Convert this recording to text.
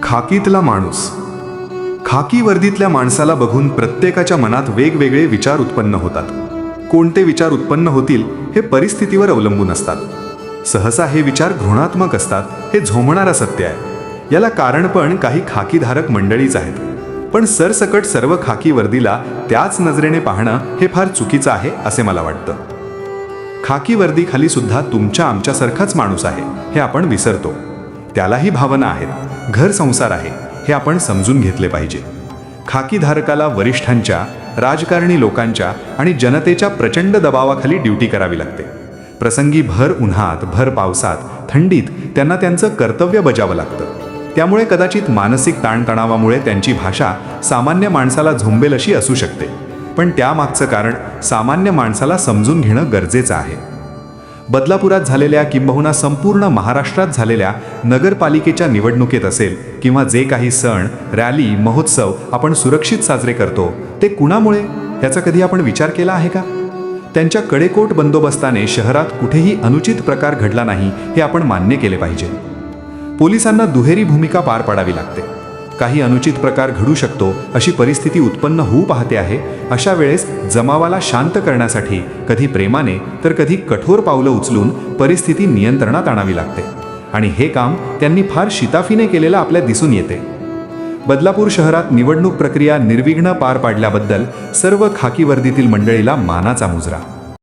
खाकीतला माणूस. खाकी वर्दीतल्या माणसाला बघून प्रत्येकाच्या मनात वेगवेगळे विचार उत्पन्न होतात. कोणते विचार उत्पन्न होतील हे परिस्थितीवर अवलंबून असतात. सहसा हे विचार घृणात्मक असतात, हे झोंबणारं सत्य आहे. याला कारण पण काही खाकीधारक मंडळीच आहेत. पण सरसकट सर्व खाकी वर्दीला त्याच नजरेने पाहणं हे फार चुकीचं आहे असे मला वाटतं. खाकी वर्दीखाली सुद्धा तुमच्या आमच्यासारखाच माणूस आहे हे आपण विसरतो. त्यालाही भावना आहेत, घर संसार आहे, हे आपण समजून घेतले पाहिजे. खाकीधारकाला वरिष्ठांच्या, राजकारणी लोकांच्या आणि जनतेच्या प्रचंड दबावाखाली ड्युटी करावी लागते. प्रसंगी भर उन्हात, भर पावसात, थंडीत त्यांना त्यांचं कर्तव्य बजावं लागतं. त्यामुळे कदाचित मानसिक ताणतणावामुळे त्यांची भाषा सामान्य माणसाला झोंबेल अशी असू शकते. पण त्यामागचं कारण सामान्य माणसाला समजून घेणं गरजेचं आहे. बदलापुरात झालेल्या किंबहुना संपूर्ण महाराष्ट्रात झालेल्या नगरपालिकेच्या निवडणुकीत असेल किंवा जे काही सण, रॅली, महोत्सव आपण सुरक्षित साजरे करतो ते कुणामुळे, याचा कधी आपण विचार केला आहे का? त्यांच्या कडेकोट बंदोबस्ताने शहरात कुठेही अनुचित प्रकार घडला नाही हे आपण मान्य केले पाहिजे. पोलिसांना दुहेरी भूमिका पार पाडावी लागते. काही अनुचित प्रकार घडू शकतो अशी परिस्थिती उत्पन्न होऊ पाहते आहे. अशा वेळेस जमावाला शांत करण्यासाठी कधी प्रेमाने तर कधी कठोर पावलं उचलून परिस्थिती नियंत्रणात आणावी लागते. आणि हे काम त्यांनी फार शिताफीने केलेलं आपल्या दिसून येते. बदलापूर शहरात निवडणूक प्रक्रिया निर्विघ्न पार पाडल्याबद्दल सर्व खाकी वर्दीतील मंडळीला मानाचा मुजरा.